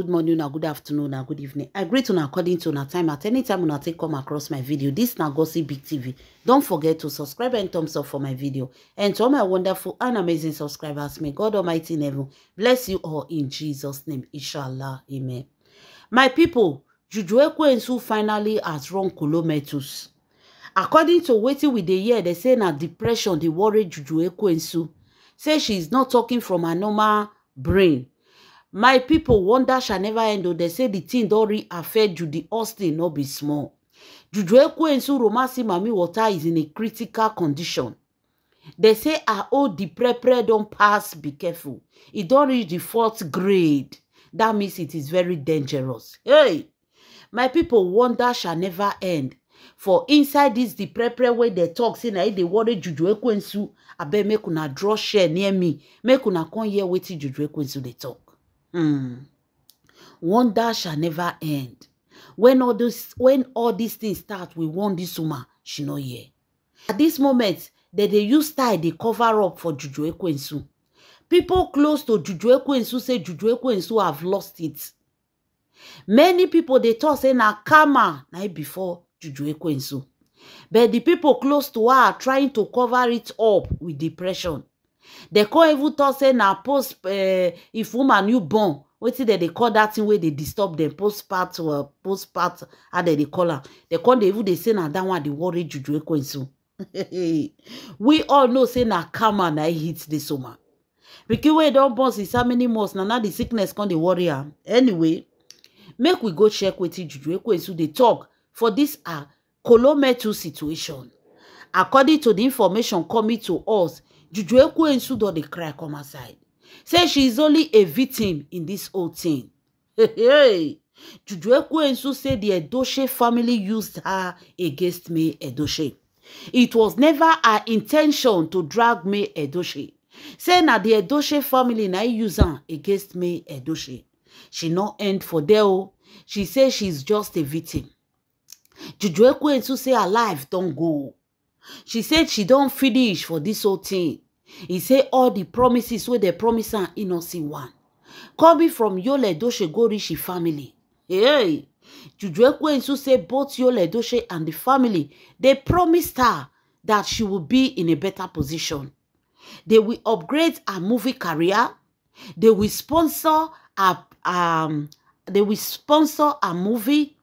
Good morning, or good afternoon, or good evening. I greet you according to our time. At any time, when I take come across my video, this na Gossip Big TV. Don't forget to subscribe and thumbs up for my video. And to all my wonderful and amazing subscribers, may God Almighty in heaven bless you all in Jesus' name. Inshallah. Amen. My people, Juju Ekwensu finally has run kilometers. According to wetin we dey hear, they say na depression dey worry Juju Ekwensu. Say she is not talking from her normal brain. My people, wonder shall never end. They say the thing don really affect Judy Austin, no be small. Juju Ekwensu Romasi Mami Water is in a critical condition. They say her old deprepre don't pass, be careful. It don't reach the 4th grade. That means it is very dangerous. Hey, my people, wonder shall never end. For inside this deprepre way they talk, say na they worry Juju Ekwensu. Abeg make una draw share near me. Make una come hear wetin Juju Ekwensu they talk. Wonder shall never end. When all these things start, we want this woman, she no here. At this moment, they use style they cover up for Juju Ekwensu. People close to Juju Ekwensu say Juju Ekwensu have lost it. Many people they talk say na karma night before Juju Ekwensu. But the people close to her are trying to cover it up with depression. They can't even talk say na post if woman you born. Wetin they call that thing where they disturb them postpart how they call her. They can't even they say na that one they worry Juju Ekwensu. We all know say na karma na hit this woman. Because we don't born since how many months now the sickness can't they worry her. Anyway, make we go check wetin Juju Ekwensu they talk for this kilometer situation. According to the information coming to us, Juju Ekwensu don dey cry come aside. Say she is only a victim in this whole thing. Juju Ekwensu say the Edochie family used her against May Edochie. It was never her intention to drag May Edochie. Say na the Edochie family na use her against May Edochie. She no end for there. She say she's just a victim. Juju Ekwensu say her life don't go. She said she don't finish for this whole thing. He say all the promises where they promise her, he not see one. Coming from Yul Edochie go reach family. Hey, Juju Ekwensu say both Yul Edochie and the family, they promised her that she will be in a better position. They will upgrade her movie career. They will sponsor a movie.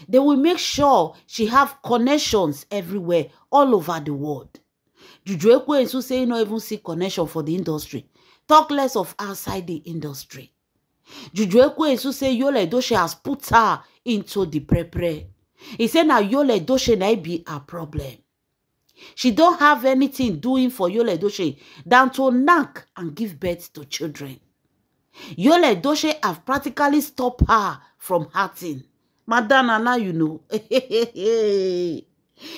They will make sure she have connections everywhere, all over the world. Juju Ekwensu say you not even see connection for the industry. Talk less of outside the industry. Juju Ekwensu say Yul Edochie has put her into the prepare. He said now Yul Edochie na be a problem. She don't have anything doing for Yul Edochie than to knock and give birth to children. Yul Edochie have practically stopped her from hurting. Madam Anna, you know.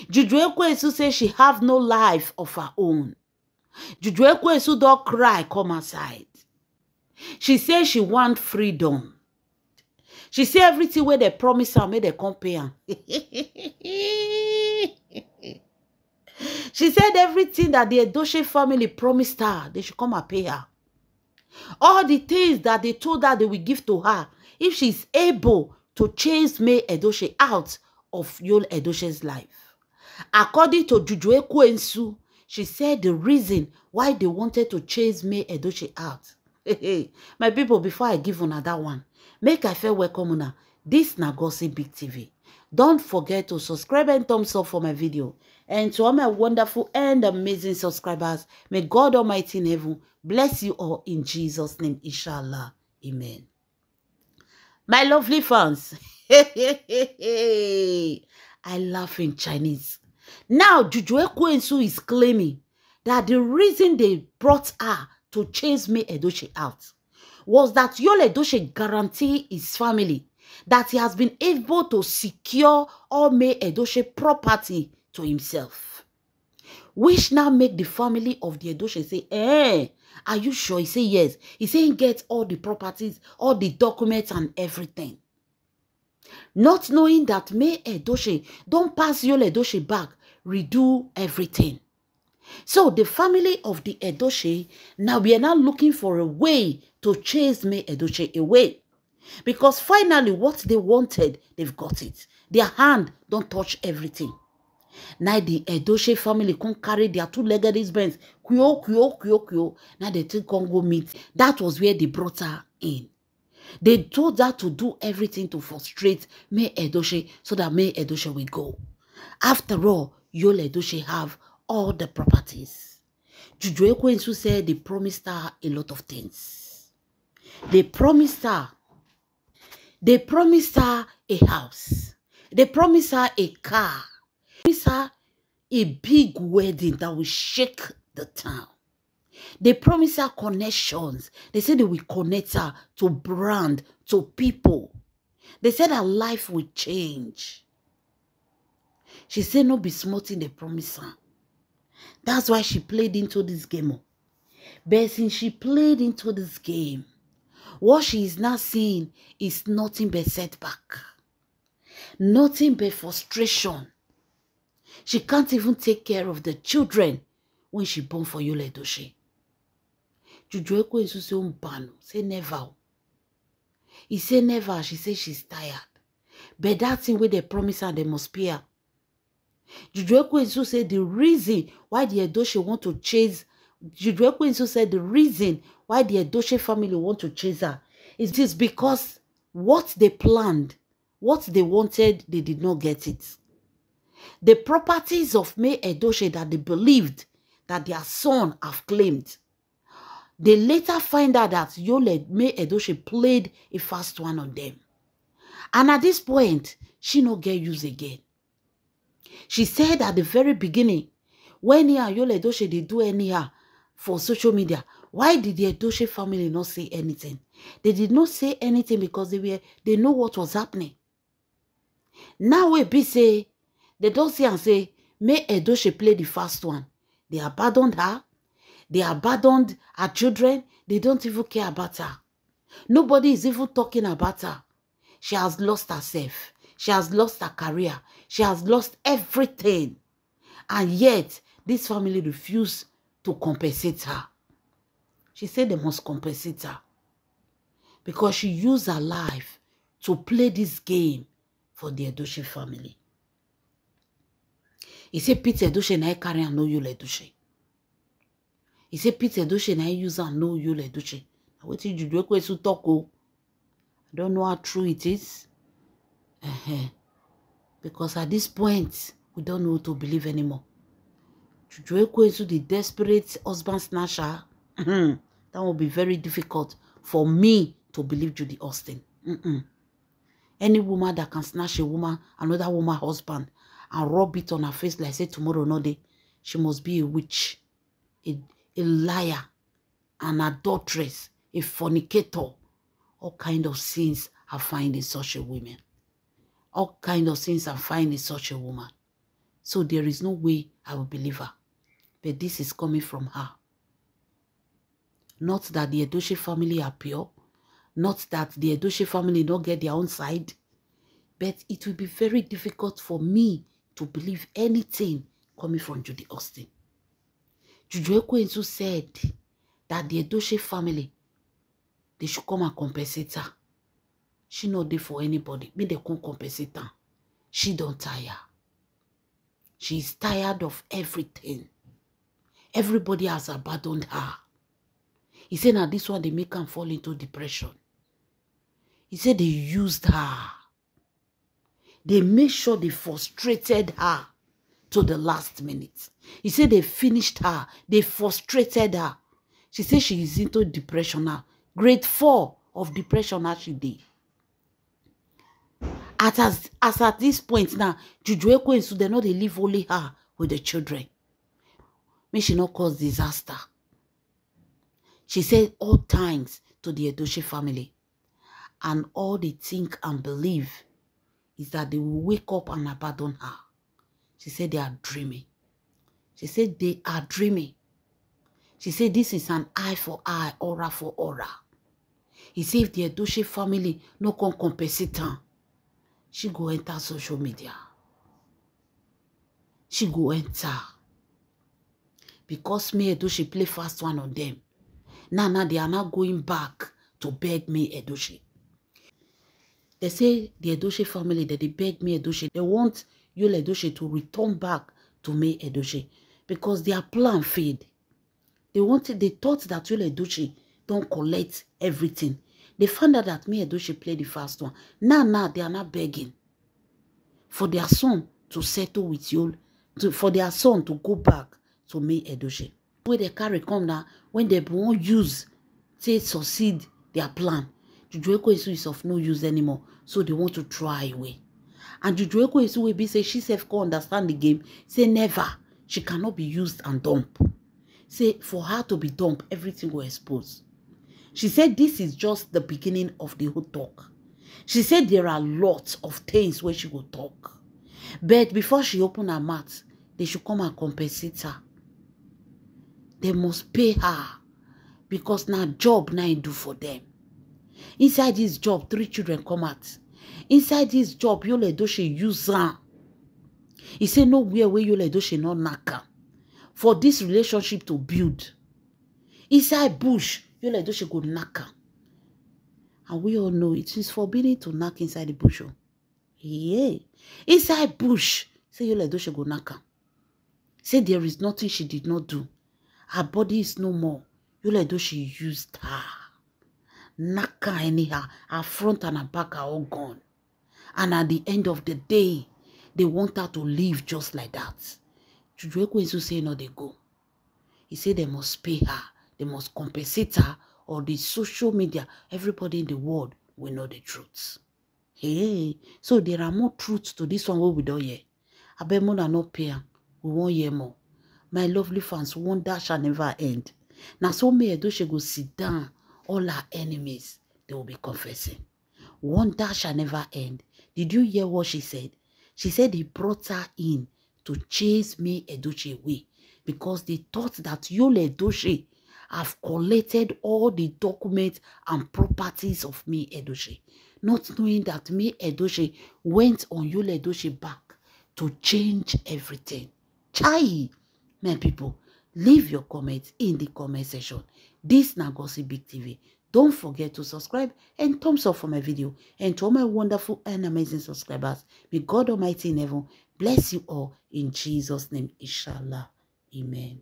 Juju Ekwensu say she have no life of her own. Juju Ekwensu don't cry come aside. She say she want freedom. She say everything where they promise her, may they come pay her. She said everything that the Edochie family promised her, they should come and pay her. All the things that they told her they will give to her, if she's able to chase May Edochie out of Yul Edochie's life. According to Juju Ekwensu, she said the reason why they wanted to chase May Edochie out. My people, before I give another one, make I feel welcome una. This na Gossip Big TV. Don't forget to subscribe and thumbs up for my video. And to all my wonderful and amazing subscribers, may God Almighty in heaven bless you all in Jesus' name. Inshallah. Amen. My lovely fans, I laugh in Chinese. Now, Juju Ekwensu is claiming that the reason they brought her to chase May Edochie out was that Yul Edochie guarantee his family that he has been able to secure all May Edochie property to himself. Which now make the family of the Edochie say, are you sure? He say yes. He say he gets all the properties, all the documents and everything. Not knowing that May Edochie don't pass Yul Edochie back, redo everything. So the family of the Edochie, now we are now looking for a way to chase May Edochie away. Because finally, what they wanted, they've got it. Their hand don't touch everything. Now the Edochie family can't carry their two-legged husbands. Kyo. Now they take Congo meet. That was where they brought her in. They told her to do everything to frustrate May Edochie so that May Edochie will go. After all, Yul Edochie have all the properties. Juju Ekwensu said they promised her a lot of things. They promised her a house. They promised her a car. They promised her a big wedding that will shake the town. They promised her connections. They said they will connect her to brand, to people. They said her life will change. She said no be smarting they promise her. That's why she played into this game. But since she played into this game, what she is now seeing is nothing but setback. Nothing but frustration. She can't even take care of the children when she born for Yul Edochie. Juju Ekwensu say umbano. Say never. He say never. She say she's tired. But that thing where they promise her, they must pay her. Juju Ekwensu said the reason why the Edochie want to chase Juju Ekwensu said the reason why the Edochie family want to chase her is because what they planned, what they wanted, they did not get it. The properties of May Edochie that they believed that their son have claimed, they later find out that May Edochie played a fast one on them. And at this point, she no get used again. She said at the very beginning, when he and Yul Edochie, they do anyhow for social media, why did the Edochie family not say anything? They did not say anything because they know what was happening. Now we be say, they don't see and say, May Edochie play the first one. They abandoned her. They abandoned her children. They don't even care about her. Nobody is even talking about her. She has lost herself. She has lost her career. She has lost everything. And yet, this family refused to compensate her. She said they must compensate her. Because she used her life to play this game for the Edochie family. He said Pete Edochie na carry and no Yul Edochie. He said Pete Edochie na use and no Yul Edochie. What did you do? I don't know how true it is. Because at this point, we don't know who to believe anymore. Juju Ekwensu, the desperate husband snatcher, that will be very difficult for me to believe Judy Austin. Any woman that can snatch a woman, another woman husband, and rub it on her face like say tomorrow no day, she must be a witch, a liar, an adulteress, a fornicator. All kind of sins I find in such a woman. All kind of sins I find in such a woman. So there is no way I will believe her. But this is coming from her. Not that the Edochie family are pure. Not that the Edochie family don't get their own side. But it will be very difficult for me to believe anything coming from Judy Austin. Juju Ekwensu said that the Edochie family, they should come and compensate her. She not there for anybody. Me, they can't compensate her. She don't tire. She is tired of everything. Everybody has abandoned her. He said, now this one, they make her fall into depression. He said they used her. They made sure they frustrated her to the last minute. He said they finished her. They frustrated her. She said she is into depression now. Grade 4 of depression as she did. As at this point now, Juju Ekwensu, they know they leave only her with the children. May she not cause disaster. She said all thanks to the Edochie family. And all they think and believe is that they will wake up and abandon her. She said they are dreaming. She said they are dreaming. She said this is an eye for eye, aura for aura. He said if the Edochie family no can compensate her, she go enter social media. She go enter. Because May Edochie play fast one on them. Now they are not going back to beg May Edochie. They say the Edochie family, that they beg me Edochie. They want Yul Edochie to return back to me Edochie because their plan failed. They thought that Yul Edochie don't collect everything. They found out that me Edochie played the first one. Now they are not begging for their son to settle with Yul, for their son to go back to me Edochie. When they carry come now, when they won't use, say succeed their plan, Juju Ekwensu is of no use anymore. So they want to try away. And Juju Ekwensu will be say she self can understand the game. Say never. She cannot be used and dumped. Say for her to be dumped, everything will expose. She said this is just the beginning of the whole talk. She said there are lots of things where she will talk. But before she open her mouth, they should come and compensate her. They must pay her. Because now job now I do for them. Inside this job, 3 children come out. Inside this job, Yul Edochie use her. He say nowhere where Yul Edochie not knack her. For this relationship to build. Inside bush, Yul Edochie go knack her. And we all know it is forbidden to knack inside the bush. Yeah. Inside bush, say Yul Edochie go knack her. Say there is nothing she did not do. Her body is no more. Yul Edochie used her. Knock her anyhow. Her front and her back are all gone. And at the end of the day, they want her to live just like that. Juju Ekwensu say no, they go. He said they must pay her. They must compensate her. Or the social media, everybody in the world will know the truth. Hey, so there are more truths to this one what we don't hear. I bet more than not pay. We won't hear more. My lovely fans, wonder shall never end. Now so me Edochie go sit down. All our enemies, they will be confessing. Wonder shall never end. Did you hear what she said? She said he brought her in to chase me Edochie away because they thought that Yul Edochie have collected all the documents and properties of me Edochie, not knowing that me Edochie went on Yul Edochie back to change everything. Chai, my people, leave your comments in the comment section. This na Gossip Big TV. Don't forget to subscribe and thumbs up for my video. And to all my wonderful and amazing subscribers, may God Almighty in heaven bless you all in Jesus' name, inshallah. Amen.